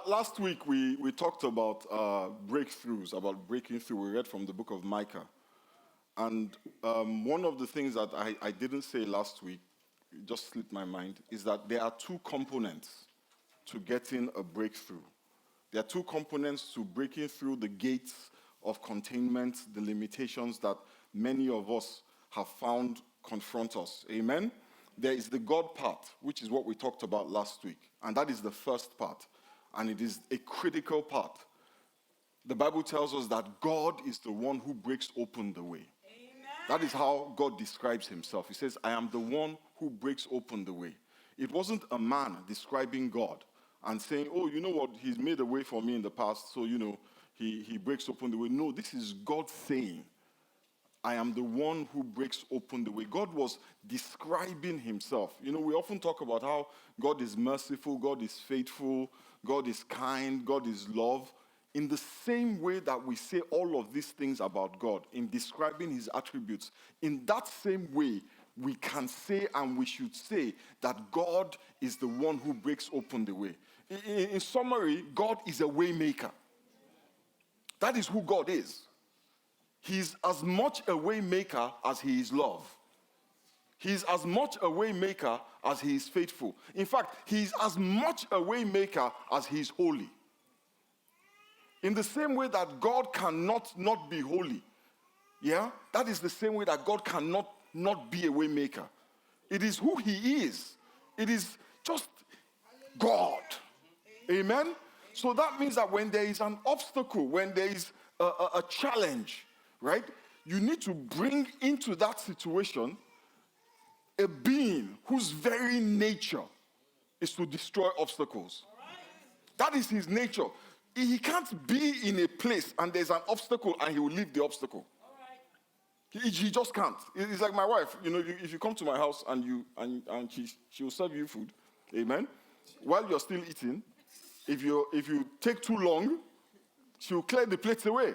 Last week we talked about breakthroughs, about breaking through. We read from the book of Micah. And one of the things that I didn't say last week, it just slipped my mind, is that there are two components to getting a breakthrough. There are two components to breaking through the gates of containment, the limitations that many of us have found confront us. Amen? There is the God part, which is what we talked about last week. And that is the first part. And it is a critical part. The Bible tells us that God is the one who breaks open the way. Amen. That is how God describes himself. He says, I am the one who breaks open the way. It wasn't a man describing God and saying, oh, you know what, he's made a way for me in the past, so, he breaks open the way. No, this is God saying, I am the one who breaks open the way. God was describing himself. We often talk about how God is merciful, God is faithful, God is kind, God is love. In the same way that we say all of these things about God, in describing his attributes, in that same way, we can say and we should say that God is the one who breaks open the way. In summary, God is a way maker. That is who God is. He's as much a way maker as he is love. He's as much a way maker as he is faithful. In fact, he's as much a way maker as he is holy. In the same way that God cannot not be holy, that is the same way that God cannot not be a way maker. It is who he is. It is just God. Amen? So that means that when there is an obstacle, when there is a challenge, right, you need to bring into that situation a being whose very nature is to destroy obstacles. That is his nature. He can't be in a place and there's an obstacle and he will leave the obstacle. He just can't. It's like my wife. If you come to my house and she will serve you food, amen. While you're still eating, if you take too long, she will clear the plates away.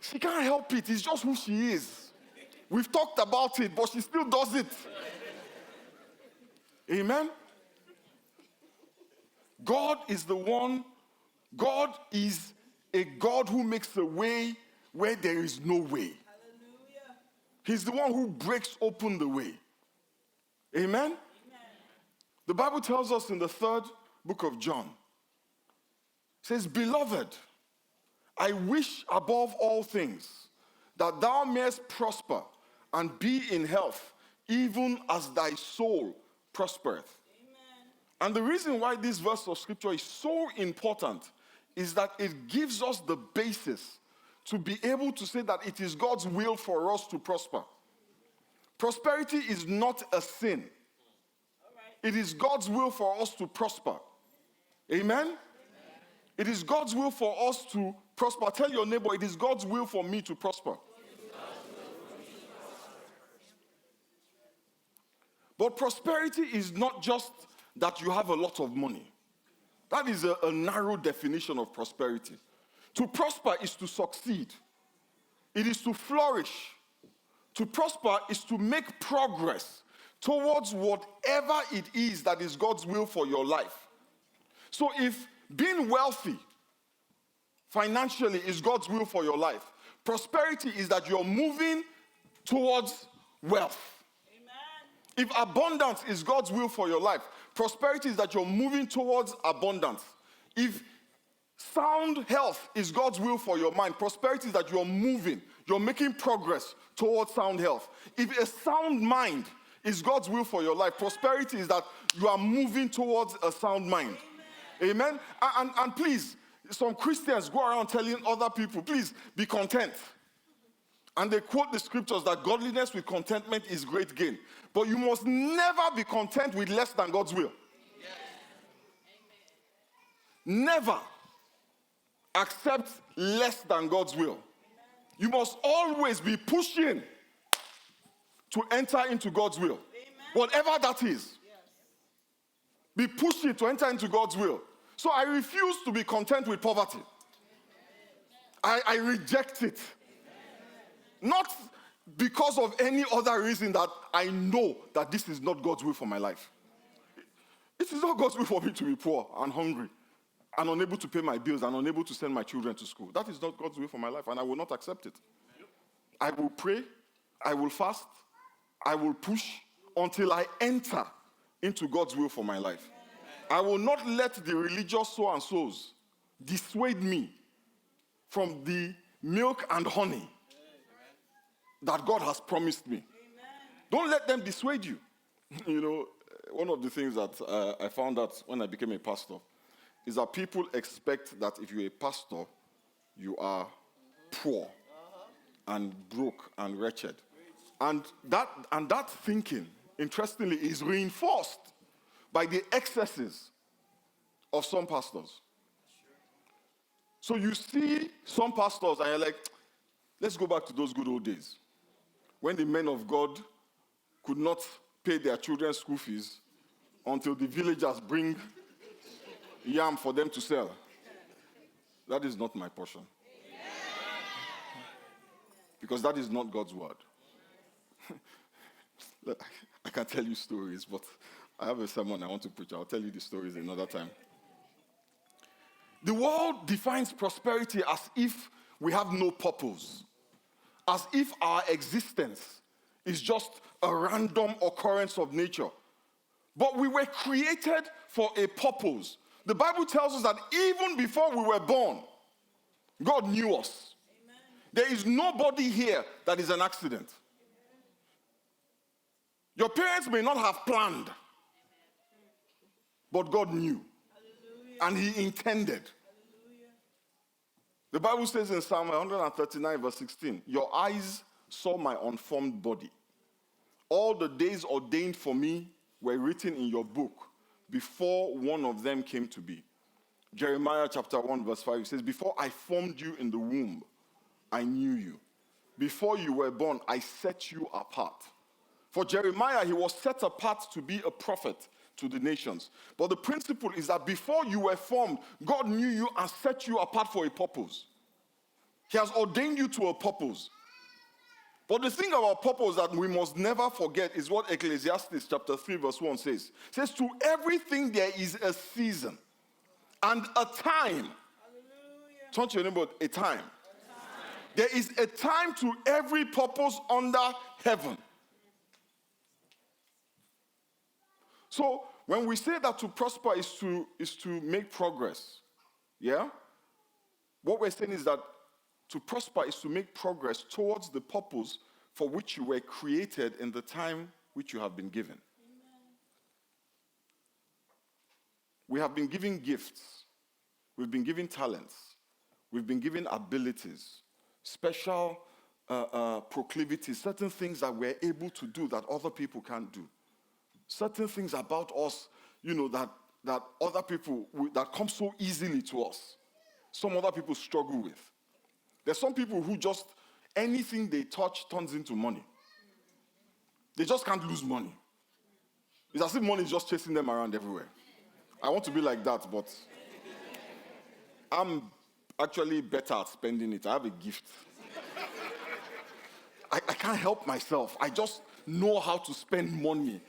She can't help it. It's just who she is. We've talked about it, but she still does it. Amen? God is the one. God is a God who makes a way where there is no way. Hallelujah. He's the one who breaks open the way. Amen? Amen? The Bible tells us in the 3rd book of John, it says, Beloved, I wish above all things that thou mayest prosper and be in health, even as thy soul prospereth. Amen. And the reason why this verse of scripture is so important is that it gives us the basis to be able to say that it is God's will for us to prosper. Prosperity is not a sin. It is God's will for us to prosper. Amen? Amen? It is God's will for us to prosper. Tell your neighbor, it is God's will for me to prosper. But prosperity is not just that you have a lot of money. That is a narrow definition of prosperity. To prosper is to succeed. It is to flourish. To prosper is to make progress towards whatever it is that is God's will for your life. So if being wealthy financially is God's will for your life, prosperity is that you're moving towards wealth. If abundance is God's will for your life, prosperity is that you're moving towards abundance. If sound health is God's will for your mind, prosperity is that you're moving, you're making progress towards sound health. If a sound mind is God's will for your life, prosperity is that you are moving towards a sound mind. Amen? And please, some Christians go around telling other people, please be content. And they quote the scriptures that godliness with contentment is great gain. But you must never be content with less than God's will. Yes. Never accept less than God's will. You must always be pushing to enter into God's will. Amen. Whatever that is. Yes. Be pushing to enter into God's will. So I refuse to be content with poverty. I reject it. Not because of any other reason that I know that this is not God's will for my life. It is not God's will for me to be poor and hungry and unable to pay my bills and unable to send my children to school. That is not God's will for my life, and I will not accept it. I will pray, I will fast, I will push until I enter into God's will for my life. I will not let the religious so-and-sos dissuade me from the milk and honey that God has promised me. Don't let them dissuade you. You know, one of the things that I found out when I became a pastor is that people expect that if you're a pastor, you are poor and broke and wretched. And that thinking, interestingly, is reinforced by the excesses of some pastors. So you see some pastors and you're like, let's go back to those good old days when the men of God could not pay their children's school fees until the villagers bring yam for them to sell. That is not my portion. Because that is not God's word. I can tell you stories, but I have a sermon I want to preach. I'll tell you the stories another time. The world defines prosperity as if we have no purpose, as if our existence is just a random occurrence of nature. But we were created for a purpose. The Bible tells us that even before we were born, God knew us. Amen. There is nobody here that is an accident. Your parents may not have planned, but God knew. Hallelujah. And He intended. Hallelujah. The Bible says in Psalm 139 verse 16, your eyes saw my unformed body. All the days ordained for me were written in your book before one of them came to be. Jeremiah chapter 1 verse 5 says, before I formed you in the womb, I knew you. Before you were born, I set you apart. For Jeremiah, he was set apart to be a prophet to the nations. But the principle is that before you were formed, God knew you and set you apart for a purpose. He has ordained you to a purpose. But the thing about purpose that we must never forget is what Ecclesiastes chapter 3 verse 1 says. It says, to everything there is a season and a time. Hallelujah. Turn to your neighbor, a time. There is a time to every purpose under heaven. So when we say that to prosper is to make progress, yeah? What we're saying is that to prosper is to make progress towards the purpose for which you were created in the time which you have been given. Amen. We have been given gifts. We've been given talents. We've been given abilities, special proclivities, certain things that we're able to do that other people can't do. Certain things about us, you know, that other people, that come so easily to us. Some other people struggle with. There's some people who just, anything they touch turns into money. They just can't lose money. It's as if money is just chasing them around everywhere. I want to be like that, but I'm actually better at spending it. I have a gift. I can't help myself. I just know how to spend money.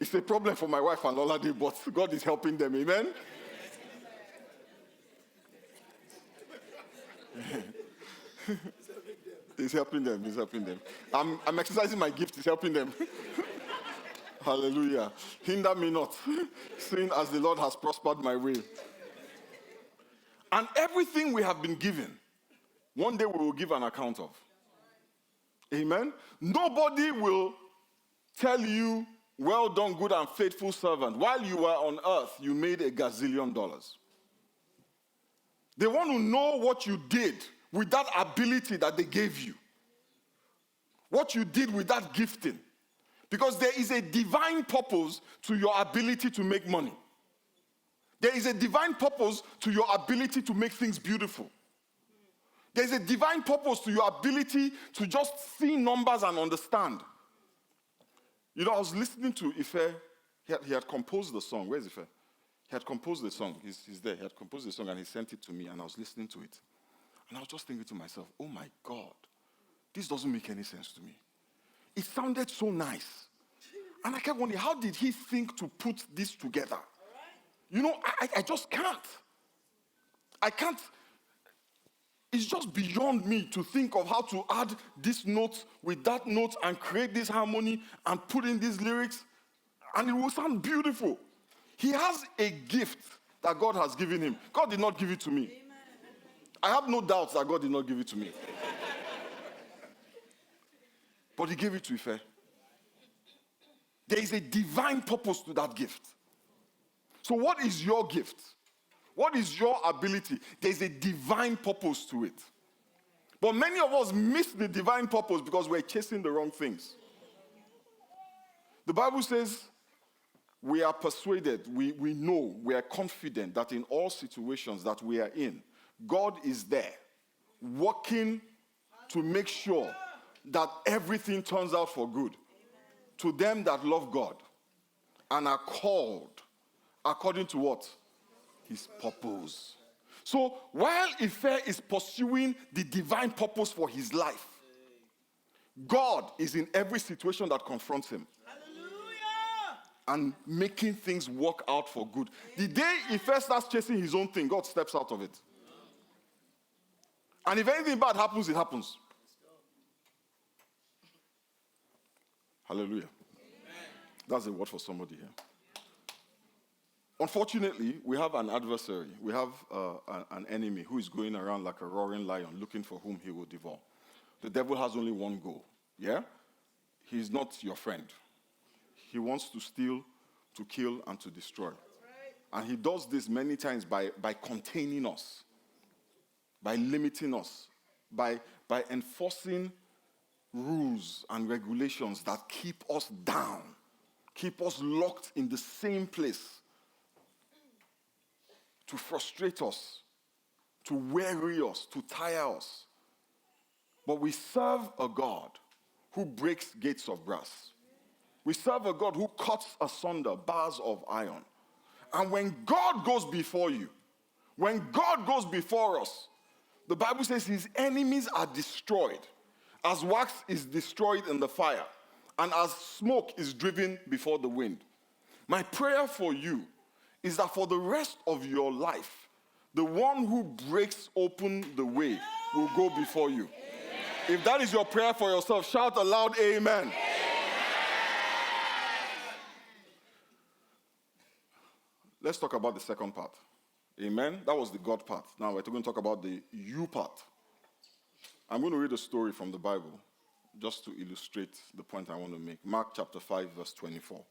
It's a problem for my wife and Olade, but God is helping them. Amen? He's helping them. He's helping them. I'm exercising my gift. He's helping them. Hallelujah. Hinder me not, seeing as the Lord has prospered my way. And everything we have been given, one day we will give an account of. Amen? Nobody will tell you, well done, good and faithful servant. While you were on earth, you made $1 gazillion. They want to know what you did with that ability that they gave you. What you did with that gifting. Because there is a divine purpose to your ability to make money. There is a divine purpose to your ability to make things beautiful. There is a divine purpose to your ability to just see numbers and understand. You know, I was listening to Ife. He had composed the song. Where's Ife? He had composed the song. He's there. He had composed the song and he sent it to me and I was listening to it. And I was just thinking to myself, oh my God, this doesn't make any sense to me. It sounded so nice. And I kept wondering, how did he think to put this together? You know, I just can't. I can't. It's just beyond me to think of how to add this note with that note and create this harmony and put in these lyrics, and it will sound beautiful. He has a gift that God has given him. God did not give it to me. Amen. I have no doubts that God did not give it to me. But he gave it to Ife. There is a divine purpose to that gift. So what is your gift? What is your ability? There's a divine purpose to it. But many of us miss the divine purpose because we're chasing the wrong things. The Bible says we are persuaded, we know, we are confident that in all situations that we are in, God is there, working to make sure that everything turns out for good. To them that love God and are called according to what? His purpose. So while Ife is pursuing the divine purpose for his life, God is in every situation that confronts him. Hallelujah! And making things work out for good. The day Ife starts chasing his own thing, God steps out of it. And if anything bad happens, it happens. Hallelujah. Amen. That's a word for somebody here. Unfortunately, we have an adversary. We have an enemy who is going around like a roaring lion looking for whom he will devour. The devil has only one goal. Yeah? He's not your friend. He wants to steal, to kill, and to destroy. And he does this many times by containing us, by limiting us, by enforcing rules and regulations that keep us down, keep us locked in the same place, to frustrate us, to weary us, to tire us. But we serve a God who breaks gates of brass. We serve a God who cuts asunder bars of iron. And when God goes before you, when God goes before us, the Bible says his enemies are destroyed, as wax is destroyed in the fire, and as smoke is driven before the wind. My prayer for you is that for the rest of your life, the one who breaks open the way will go before you. Amen. If that is your prayer for yourself, shout aloud, amen. Amen. Let's talk about the second part. Amen. That was the God part. Now we're going to talk about the you part. I'm going to read a story from the Bible just to illustrate the point I want to make. Mark chapter 5, verse 24.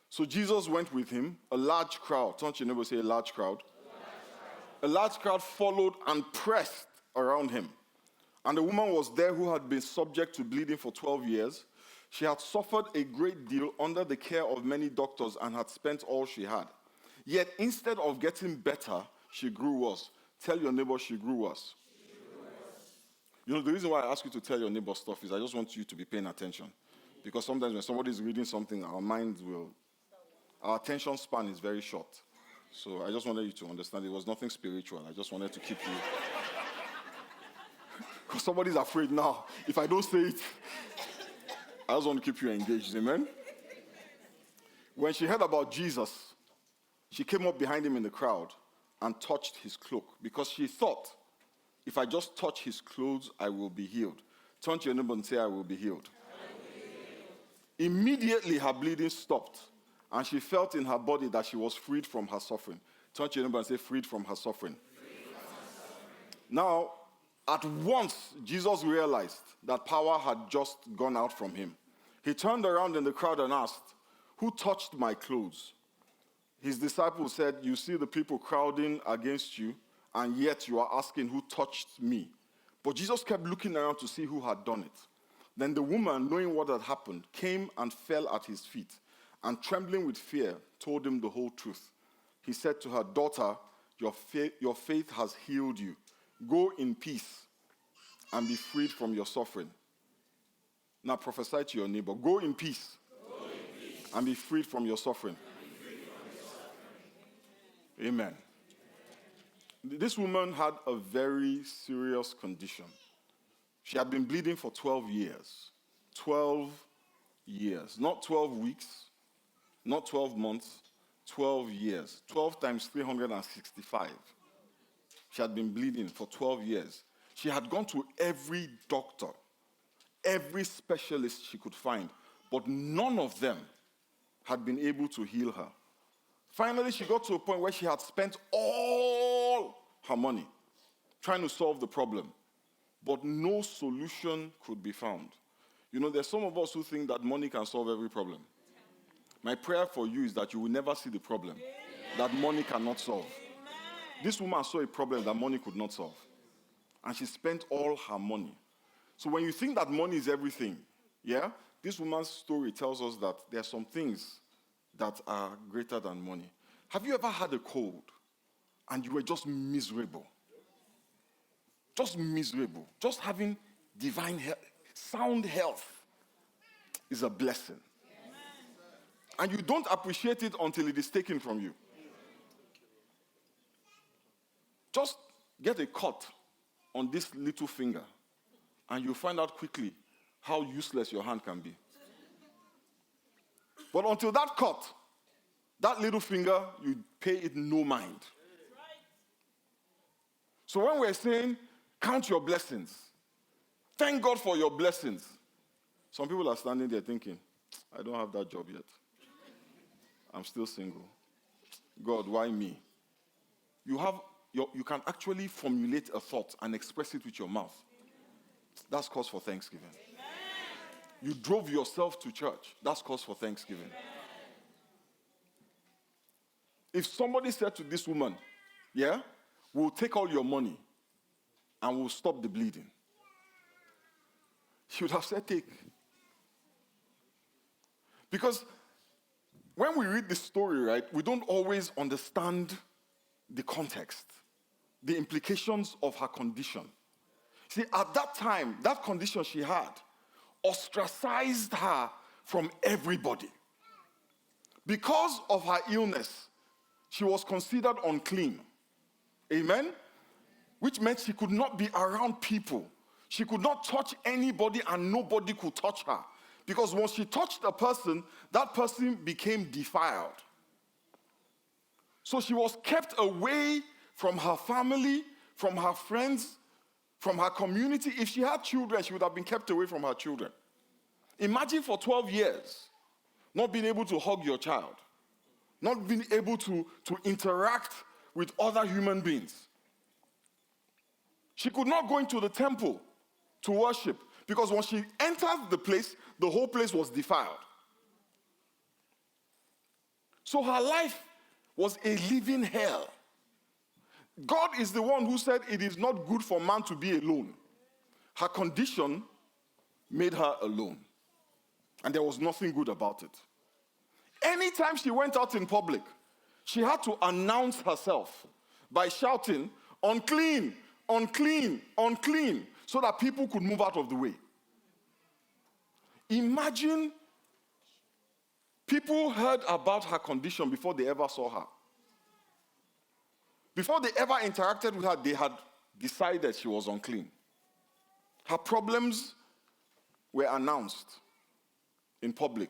So Jesus went with him, a large crowd. Don't you never say a large crowd? A large crowd followed and pressed around him. And a woman was there who had been subject to bleeding for 12 years. She had suffered a great deal under the care of many doctors and had spent all she had. Yet instead of getting better, she grew worse. Tell your neighbor she grew worse. You know, the reason why I ask you to tell your neighbor stuff is I just want you to be paying attention. Because sometimes when somebody is reading something, our attention span is very short. So I just wanted you to understand it was nothing spiritual. I just wanted to keep you. Because somebody's afraid now. If I don't say it, I just want to keep you engaged. Amen? When she heard about Jesus, she came up behind him in the crowd and touched his cloak because she thought, if I just touch his clothes, I will be healed. Turn to your neighbor and say, I will be healed. Immediately, her bleeding stopped, and she felt in her body that she was freed from her suffering. Turn to your neighbor and say, freed from her suffering. Now, at once, Jesus realized that power had just gone out from him. He turned around in the crowd and asked, who touched my clothes? His disciples said, you see the people crowding against you, and yet you are asking who touched me. But Jesus kept looking around to see who had done it. Then the woman, knowing what had happened, came and fell at his feet, and trembling with fear, told him the whole truth. He said to her, daughter, your faith has healed you. Go in peace and be freed from your suffering. Now prophesy to your neighbor, go in peace, and be freed from your suffering. Amen. This woman had a very serious condition. She had been bleeding for 12 years. 12 years. Not 12 weeks, not 12 months, 12 years. 12 times 365. She had been bleeding for 12 years. She had gone to every doctor, every specialist she could find, but none of them had been able to heal her. Finally, she got to a point where she had spent all her money trying to solve the problem, but no solution could be found. You know, there's some of us who think that money can solve every problem. My prayer for you is that you will never see the problem that money cannot solve. This woman saw a problem that money could not solve, and she spent all her money. So when you think that money is everything, yeah, this woman's story tells us that there are some things that are greater than money. Have you ever had a cold and you were just miserable? Just miserable. Just having divine health, sound health is a blessing. And you don't appreciate it until it is taken from you. Just get a cut on this little finger and you'll find out quickly how useless your hand can be. But until that cut, that little finger, you pay it no mind. So when we're saying, count your blessings, thank God for your blessings, some people are standing there thinking, I don't have that job yet. I'm still single. God, why me? You can actually formulate a thought and express it with your mouth. That's cause for thanksgiving. Amen. You drove yourself to church. That's cause for thanksgiving. Amen. If somebody said to this woman, yeah, we'll take all your money and we'll stop the bleeding, she would have said take. Because when we read this story, right, we don't always understand the context, the implications of her condition. See, at that time, that condition she had ostracized her from everybody. Because of her illness, she was considered unclean. Amen? Which meant she could not be around people. She could not touch anybody and nobody could touch her. Because once she touched a person, that person became defiled. So she was kept away from her family, from her friends, from her community. If she had children, she would have been kept away from her children. Imagine for 12 years, not being able to hug your child, not being able to interact with other human beings. She could not go into the temple to worship because once she entered the place, the whole place was defiled. So her life was a living hell. God is the one who said it is not good for man to be alone. Her condition made her alone. And there was nothing good about it. Anytime she went out in public, she had to announce herself by shouting, unclean, unclean, unclean, so that people could move out of the way. Imagine people heard about her condition before they ever saw her. Before they ever interacted with her, they had decided she was unclean. Her problems were announced in public.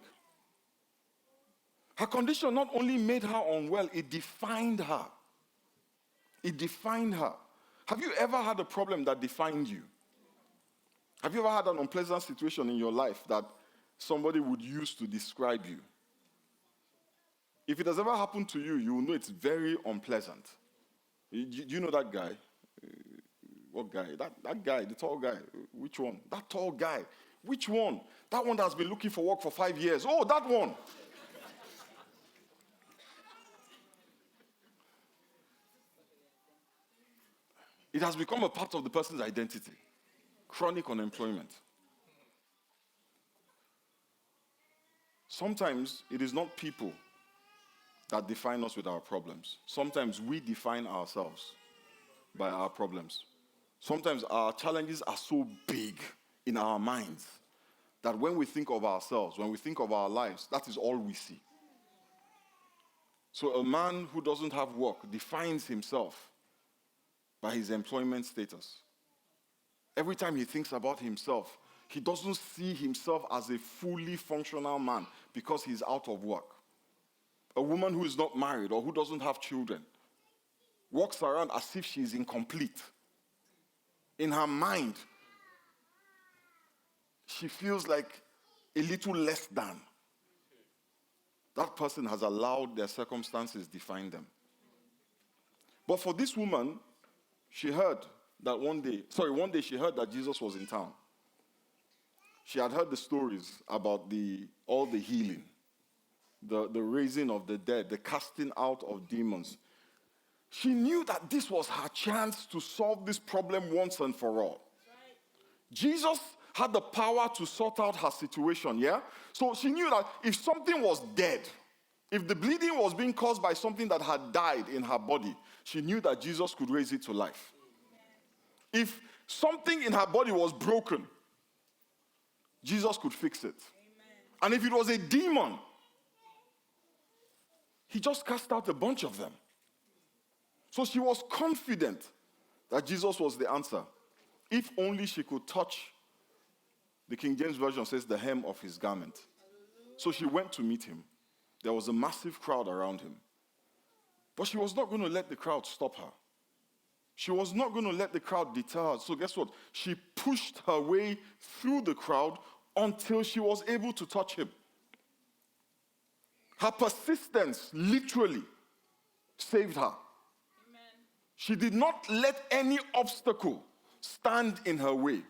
Her condition not only made her unwell, it defined her. It defined her. Have you ever had a problem that defined you? Have you ever had an unpleasant situation in your life that somebody would use to describe you? If it has ever happened to you, you will know it's very unpleasant. Do you know that guy? What guy? That guy, the tall guy. Which one? That tall guy. Which one? That one that's been looking for work for 5 years. Oh, that one. It has become a part of the person's identity. Chronic unemployment. Sometimes it is not people that define us with our problems. Sometimes we define ourselves by our problems. Sometimes our challenges are so big in our minds that when we think of ourselves, when we think of our lives, that is all we see. So a man who doesn't have work defines himself by his employment status. Every time he thinks about himself, He doesn't see himself as a fully functional man because he's out of work. A woman who is not married or who doesn't have children walks around as if she is incomplete. In her mind, she feels like a little less than. That person has allowed their circumstances define them. But for this woman, she heard that one day she heard that Jesus was in town. She had heard the stories about all the healing, the raising of the dead, the casting out of demons. She knew that this was her chance to solve this problem once and for all. Jesus had the power to sort out her situation, yeah? So she knew that if something was dead, if the bleeding was being caused by something that had died in her body, she knew that Jesus could raise it to life. If something in her body was broken, Jesus could fix it. And if it was a demon, he just cast out a bunch of them. So she was confident that Jesus was the answer. If only she could touch, the King James Version says, the hem of his garment. So she went to meet him. There was a massive crowd around him. But she was not going to let the crowd stop her. She was not going to let the crowd deter her. So guess what? She pushed her way through the crowd until she was able to touch him. Her persistence literally saved her. Amen. She did not let any obstacle stand in her way.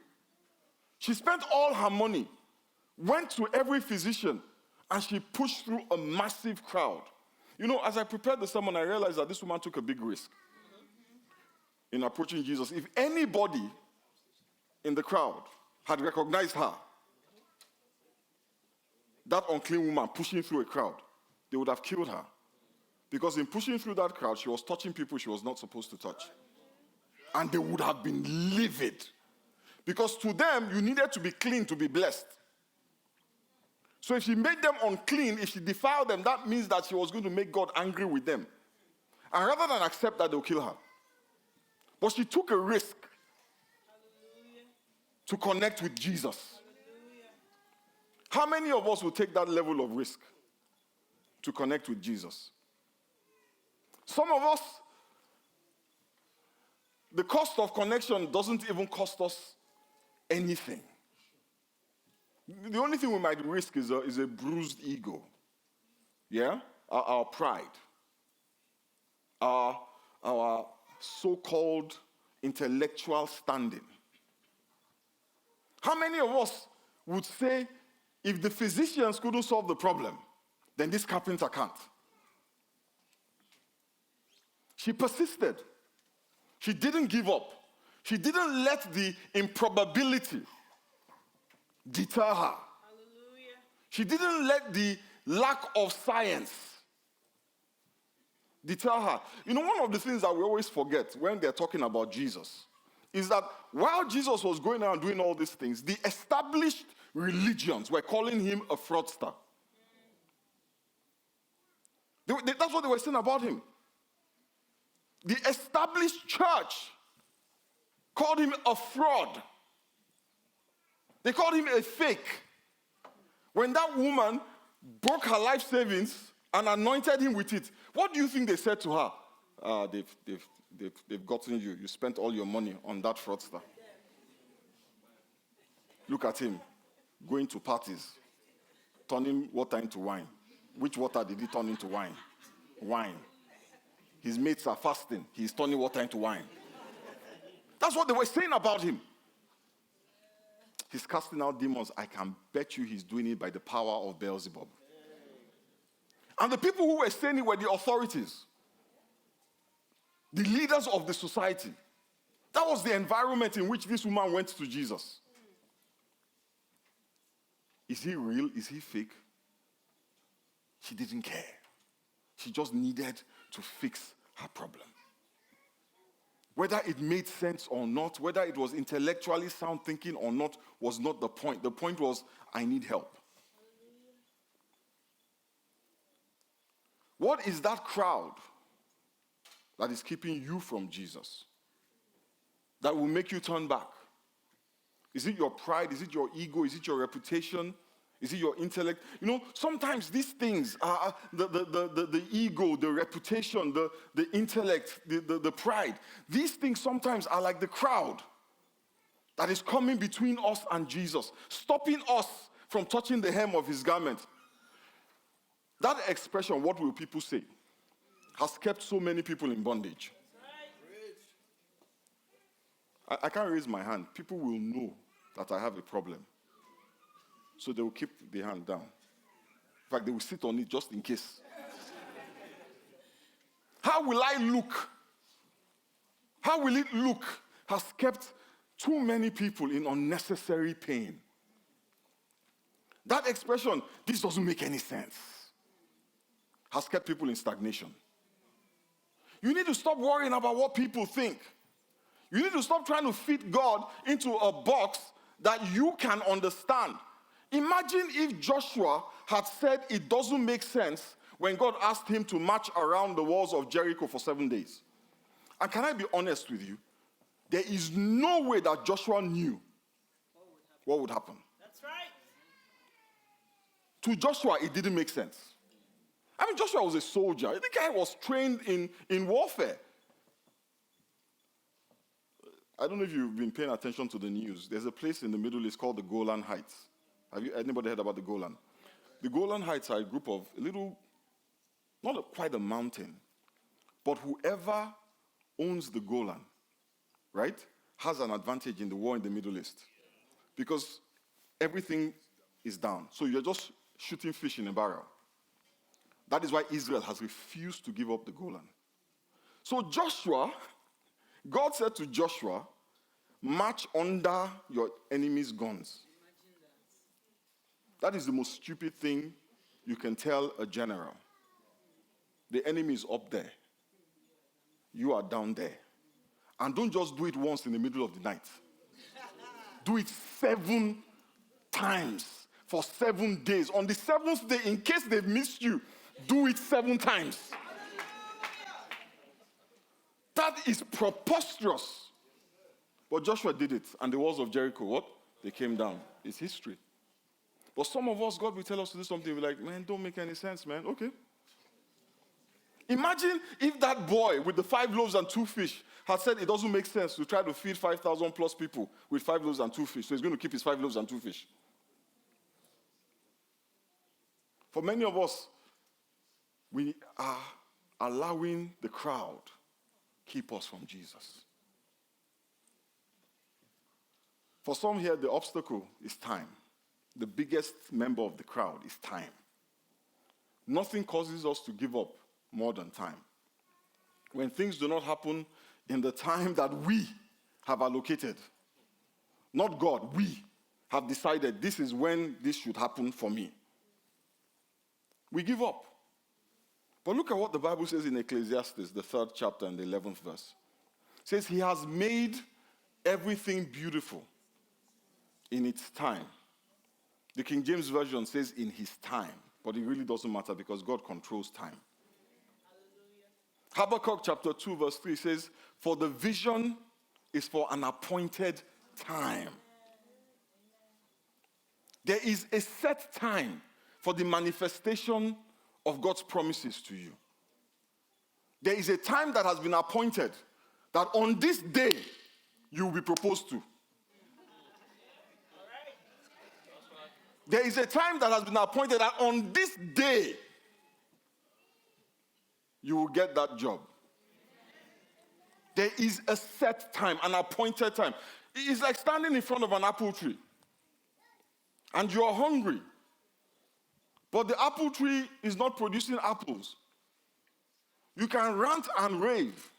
She spent all her money, went to every physician, and she pushed through a massive crowd. You know, as I prepared the sermon, I realized that this woman took a big risk in approaching Jesus. If anybody in the crowd had recognized her, that unclean woman pushing through a crowd, they would have killed her. Because in pushing through that crowd, she was touching people she was not supposed to touch. And they would have been livid. Because to them, you needed to be clean to be blessed. So if she made them unclean, if she defiled them, that means that she was going to make God angry with them. And rather than accept that, they'll kill her. But she took a risk to connect with Jesus. How many of us will take that level of risk to connect with Jesus? Some of us, the cost of connection doesn't even cost us anything. The only thing we might risk is a bruised ego. Yeah? Our pride. Our so-called intellectual standing. How many of us would say, if the physicians couldn't solve the problem, then this carpenter can't? She persisted. She didn't give up. She didn't let the improbability deter her. Hallelujah. She didn't let the lack of science deter her. You know, one of the things that we always forget when they're talking about Jesus is that while Jesus was going around doing all these things, the established religions were calling him a fraudster. That's what they were saying about him. The established church called him a fraud. They called him a fake. When that woman broke her life savings and anointed him with it, what do you think they said to her? They've gotten you. You spent all your money on that fraudster. Look at him, going to parties, turning water into wine. Which water did he turn into wine? Wine. His mates are fasting. He's turning water into wine. That's what they were saying about him. He's casting out demons. I can bet you he's doing it by the power of Beelzebub. And the people who were saying it were the authorities, the leaders of the society. That was the environment in which this woman went to Jesus. Is he real? Is he fake? She didn't care. She just needed to fix her problem. Whether it made sense or not, whether it was intellectually sound thinking or not, was not the point. The point was, I need help. What is that crowd that is keeping you from Jesus? That will make you turn back? Is it your pride? Is it your ego? Is it your reputation? Is it your intellect? You know, sometimes these things are the ego, the reputation, the intellect, the pride. These things sometimes are like the crowd that is coming between us and Jesus, stopping us from touching the hem of his garment. That expression, what will people say, has kept so many people in bondage. I can't raise my hand. People will know that I have a problem. So they will keep the hand down. In fact, they will sit on it just in case. How will I look? How will it look? Has kept too many people in unnecessary pain. That expression, this doesn't make any sense, has kept people in stagnation. You need to stop worrying about what people think. You need to stop trying to fit God into a box that you can understand. Imagine if Joshua had said it doesn't make sense when God asked him to march around the walls of Jericho for 7 days. And can I be honest with you? There is no way that Joshua knew what would happen. That's right. To Joshua, it didn't make sense. I mean, Joshua was a soldier. The guy was trained in warfare. I don't know if you've been paying attention to the news. There's a place in the Middle East called the Golan Heights. Have you anybody heard about the Golan? The Golan Heights are a group of quite a mountain, but whoever owns the Golan, right, has an advantage in the war in the Middle East because everything is down. So you're just shooting fish in a barrel. That is why Israel has refused to give up the Golan. So Joshua, God said to Joshua, march under your enemy's guns. That is the most stupid thing you can tell a general. The enemy is up there. You are down there. And don't just do it once in the middle of the night. Do it 7 times for 7 days. On the 7th day, in case they've missed you, do it 7 times. That is preposterous. But Joshua did it, and the walls of Jericho, what? They came down. It's history. But some of us, God will tell us to do something, we're like, man, don't make any sense, man. Okay. Imagine if that boy with the 5 loaves and 2 fish had said it doesn't make sense to try to feed 5,000 plus people with 5 loaves and 2 fish. So he's going to keep his 5 loaves and 2 fish. For many of us, we are allowing the crowd keep us from Jesus. For some here, the obstacle is time. The biggest member of the crowd is time. Nothing causes us to give up more than time. When things do not happen in the time that we have allocated, not God, we have decided this is when this should happen for me, we give up. But look at what the Bible says in Ecclesiastes, the 3rd chapter and the 11th verse. It says, he has made everything beautiful in its time. The King James Version says in his time, but it really doesn't matter because God controls time. Habakkuk chapter 2 verse 3 says, for the vision is for an appointed time. There is a set time for the manifestation of God's promises to you. There is a time that has been appointed that on this day you will be proposed to. There is a time that has been appointed that on this day you will get that job. There is a set time, an appointed time. It's like standing in front of an apple tree and you're hungry, but the apple tree is not producing apples. You can rant and rave.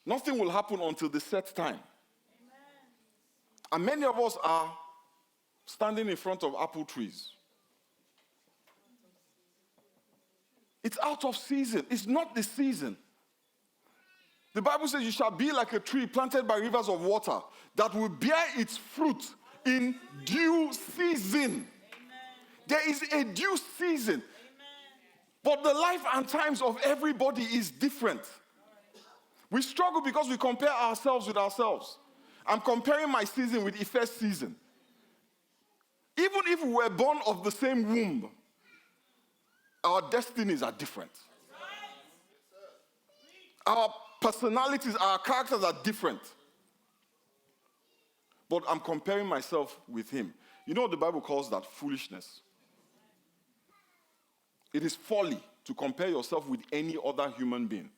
Nothing will happen until the set time. Amen. And many of us are standing in front of apple trees. It's out of season. It's not the season. The Bible says you shall be like a tree planted by rivers of water that will bear its fruit in due season. Amen. There is a due season. Amen. But the life and times of everybody is different. We struggle because we compare ourselves with ourselves. I'm comparing my season with Ife's season. Even if we were born of the same womb, our destinies are different. Our personalities, our characters are different. But I'm comparing myself with him. You know what the Bible calls that? Foolishness. It is folly to compare yourself with any other human being.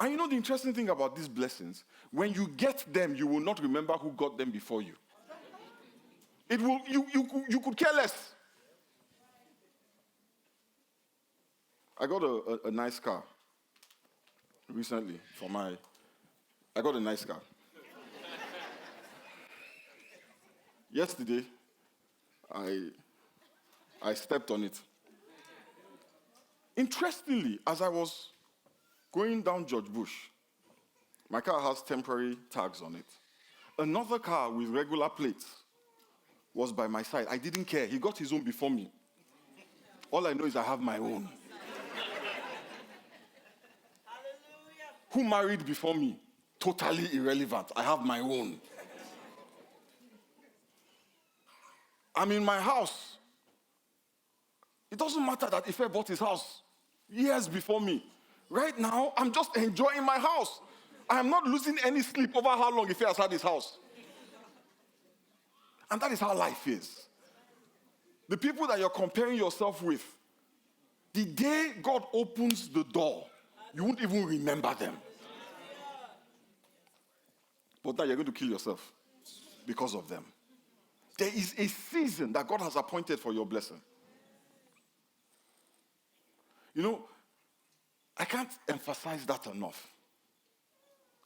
And you know the interesting thing about these blessings? When you get them, you will not remember who got them before you. You could care less. I got a nice car recently I got a nice car. Yesterday, I stepped on it. Interestingly, as I was going down George Bush, my car has temporary tags on it. Another car with regular plates was by my side. I didn't care. He got his own before me. All I know is I have my own. Who married before me? Totally irrelevant. I have my own. I'm in my house. It doesn't matter that Ife bought his house years before me. Right now, I'm just enjoying my house. I am not losing any sleep over how long Ife has had his house. And that is how life is. The people that you're comparing yourself with, the day God opens the door, you won't even remember them. But now you're going to kill yourself because of them. There is a season that God has appointed for your blessing. You know, I can't emphasize that enough.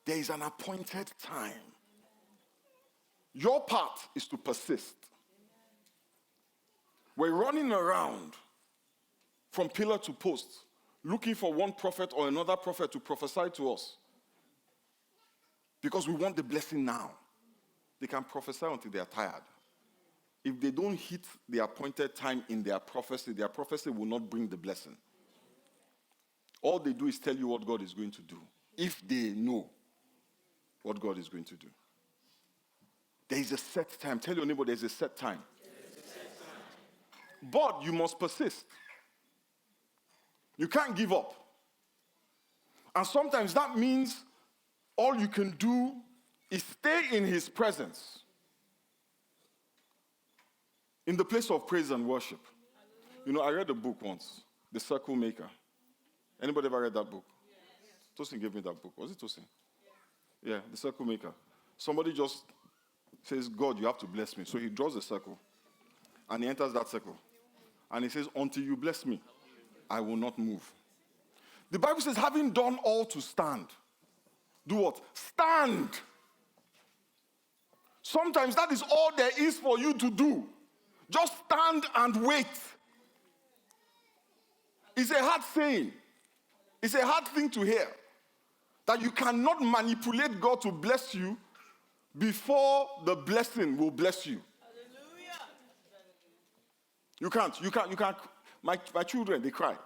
There is an appointed time. Your part is to persist. We're running around from pillar to post, looking for one prophet or another prophet to prophesy to us. Because we want the blessing now. They can prophesy until they are tired. If they don't hit the appointed time in their prophecy will not bring the blessing. All they do is tell you what God is going to do, if they know what God is going to do. There is a set time. Tell your neighbor there is a set time. But you must persist. You can't give up. And sometimes that means all you can do is stay in his presence. In the place of praise and worship. You know, I read a book once, The Circle Maker. Anybody ever read that book? Yes. Tosin gave me that book. Was it Tosin? Yeah, The Circle Maker. Somebody just says, God, you have to bless me. So he draws a circle. And he enters that circle. And he says, until you bless me, I will not move. The Bible says, having done all to stand. Do what? Stand. Sometimes that is all there is for you to do. Just stand and wait. It's a hard saying. It's a hard thing to hear. That you cannot manipulate God to bless you before the blessing will bless you. Hallelujah. You can't. My children, they cry.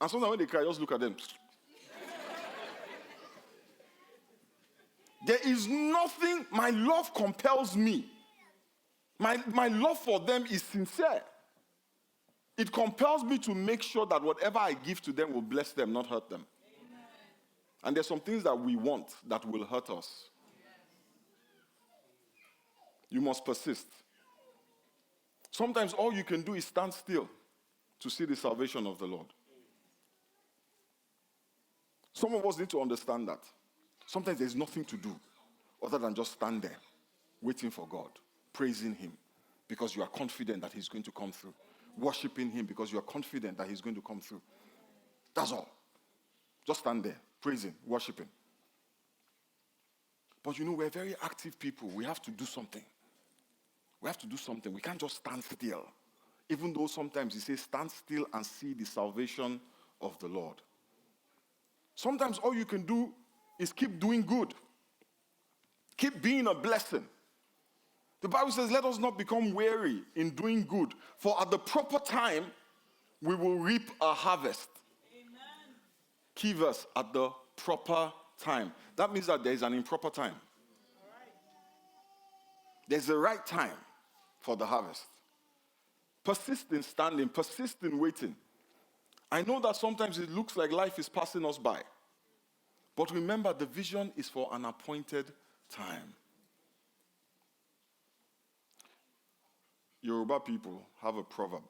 And sometimes when they cry, just look at them. There is nothing, my love compels me. My love for them is sincere. It compels me to make sure that whatever I give to them will bless them, not hurt them. Amen. And there's some things that we want that will hurt us. You must persist. Sometimes all you can do is stand still to see the salvation of the Lord. Some of us need to understand that. Sometimes there's nothing to do other than just stand there, waiting for God, praising him, because you are confident that he's going to come through. Worshiping him because you are confident that he's going to come through. That's all. Just stand there, praising, worshiping. But you know, we're very active people. We have to do something. We have to do something. We can't just stand still. Even though sometimes he says, stand still and see the salvation of the Lord. Sometimes all you can do is keep doing good. Keep being a blessing. The Bible says, let us not become weary in doing good, for at the proper time, we will reap a harvest. Amen. Key verse, at the proper time. That means that there is an improper time. There's a right time for the harvest. Persist in standing, persist in waiting. I know that sometimes it looks like life is passing us by. But remember, the vision is for an appointed time. Yoruba people have a proverb.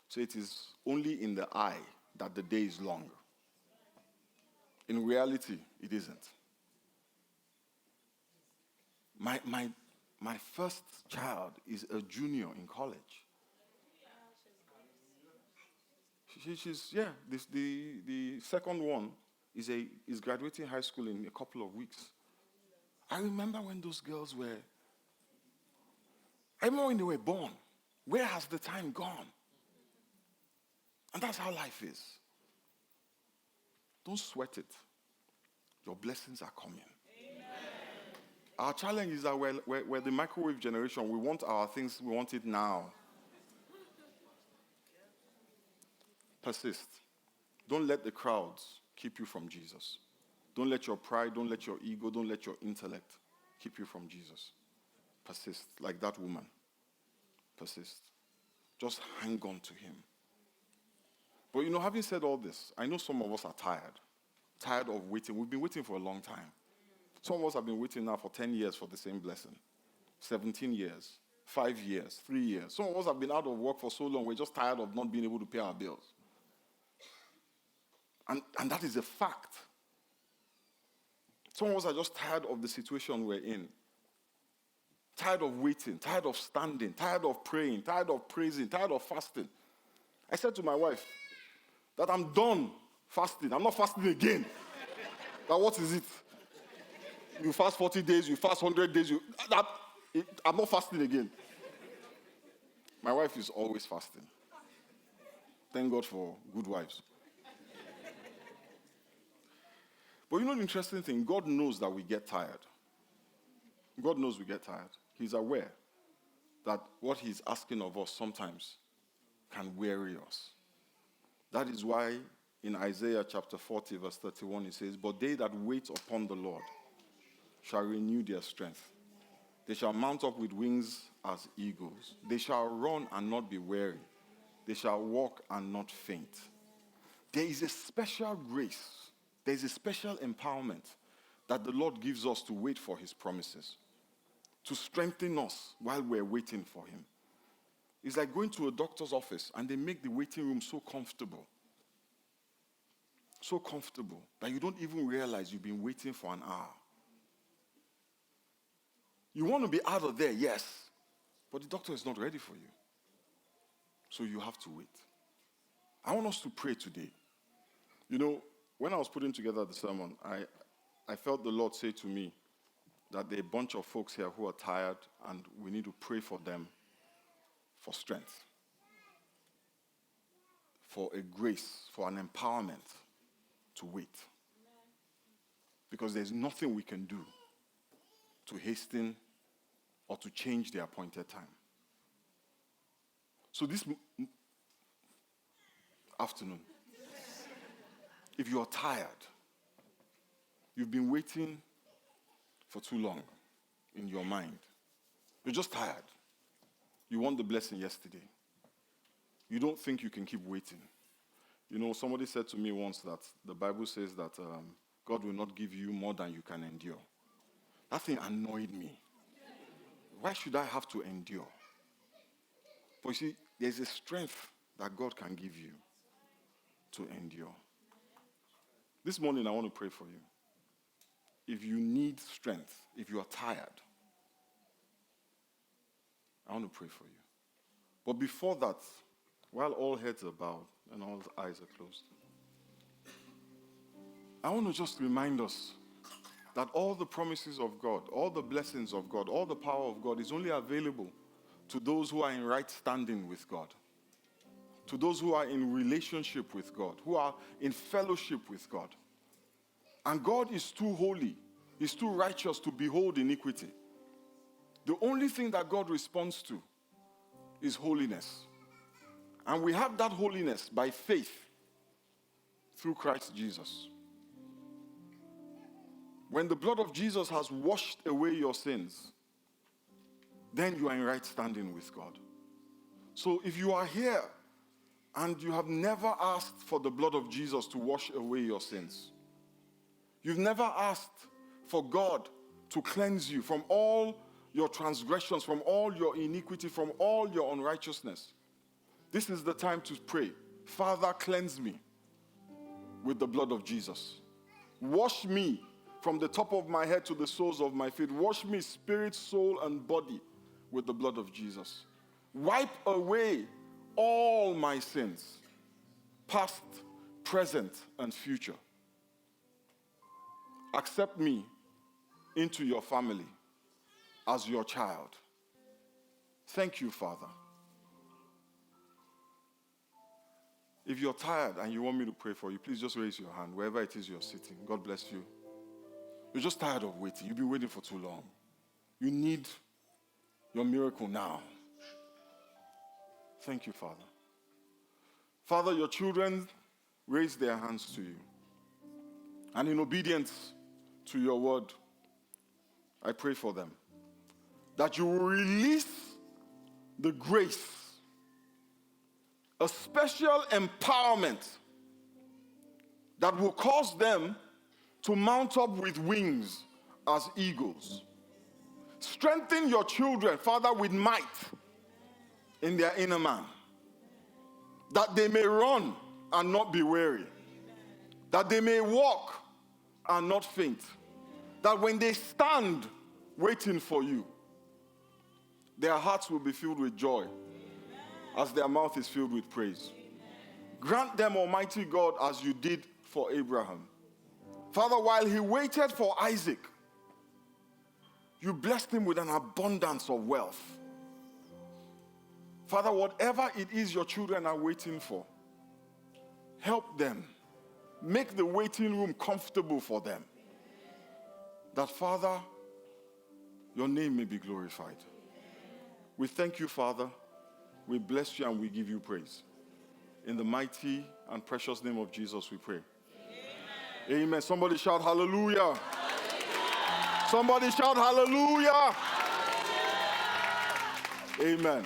So it is only in the eye that the day is long. In reality, it isn't. My first child is a junior in college. The second one is graduating high school in a couple of weeks. I remember when those girls were, I remember when they were born. Where has the time gone? And that's how life is. Don't sweat it. Your blessings are coming. Amen. Our challenge is that we're the microwave generation. We want our things, we want it now. Persist. Don't let the crowds keep you from Jesus. Don't let your pride, don't let your ego, don't let your intellect keep you from Jesus. Persist, like that woman. Persist. Just hang on to him. But having said all this, I know some of us are tired of waiting. We've been waiting for a long time. Some of us have been waiting now for 10 years for the same blessing. 17 years, 5 years, 3 years. Some of us have been out of work for so long, we're just tired of not being able to pay our bills. And that is a fact. Some of us are just tired of the situation we're in. Tired of waiting, tired of standing, tired of praying, tired of praising, tired of fasting. I said to my wife that I'm done fasting. I'm not fasting again. But what is it? You fast 40 days, you fast 100 days. I'm not fasting again. My wife is always fasting. Thank God for good wives. But the interesting thing, God knows that we get tired. God knows we get tired. He's aware that what he's asking of us sometimes can weary us. That is why in Isaiah chapter 40, verse 31, it says, "But they that wait upon the Lord shall renew their strength. They shall mount up with wings as eagles. They shall run and not be weary. They shall walk and not faint." There is a special grace. There is a special empowerment that the Lord gives us to wait for his promises, to strengthen us while we're waiting for him. It's like going to a doctor's office and they make the waiting room so comfortable that you don't even realize you've been waiting for an hour. You want to be out of there, yes, but the doctor is not ready for you. So you have to wait. I want us to pray today. When I was putting together the sermon, I felt the Lord say to me that there are a bunch of folks here who are tired and we need to pray for them for strength, for a grace, for an empowerment to wait. Because there's nothing we can do to hasten or to change the appointed time. So this afternoon, if you are tired, you've been waiting for too long in your mind, you're just tired. You want the blessing yesterday. You don't think you can keep waiting. Somebody said to me once that the Bible says that God will not give you more than you can endure. That thing annoyed me. Why should I have to endure? But you see, there's a strength that God can give you to endure. This morning, I want to pray for you. If you need strength, if you are tired, I want to pray for you. But before that, while all heads are bowed and all eyes are closed, I want to just remind us that all the promises of God, all the blessings of God, all the power of God is only available to those who are in right standing with God, to those who are in relationship with God, who are in fellowship with God. And God is too holy, he's too righteous to behold iniquity. The only thing that God responds to is holiness. And we have that holiness by faith through Christ Jesus. When the blood of Jesus has washed away your sins, then you are in right standing with God. So if you are here and you have never asked for the blood of Jesus to wash away your sins, you've never asked for God to cleanse you from all your transgressions, from all your iniquity, from all your unrighteousness, this is the time to pray. Father, cleanse me with the blood of Jesus. Wash me from the top of my head to the soles of my feet. Wash me spirit, soul, and body with the blood of Jesus. Wipe away all my sins, past, present, and future. Accept me into your family as your child. Thank you, Father. If you're tired and you want me to pray for you, please just raise your hand wherever it is you're sitting. God bless you. You're just tired of waiting. You've been waiting for too long. You need your miracle now. Thank you, Father. Father, your children raise their hands to you. And in obedience to your word, I pray for them that you will release the grace, a special empowerment that will cause them to mount up with wings as eagles. Strengthen your children, Father, with might in their inner man, that they may run and not be weary, that they may walk and not faint, that when they stand waiting for you, their hearts will be filled with joy as their mouth is filled with praise. Grant them, Almighty God, as you did for Abraham. Father, while he waited for Isaac, you blessed him with an abundance of wealth. Father, whatever it is your children are waiting for, help them. Make the waiting room comfortable for them. That, Father, your name may be glorified. We thank you, Father. We bless you and we give you praise. In the mighty and precious name of Jesus we pray. Amen. Amen. Somebody shout hallelujah. Hallelujah. Somebody shout hallelujah. Hallelujah. Amen.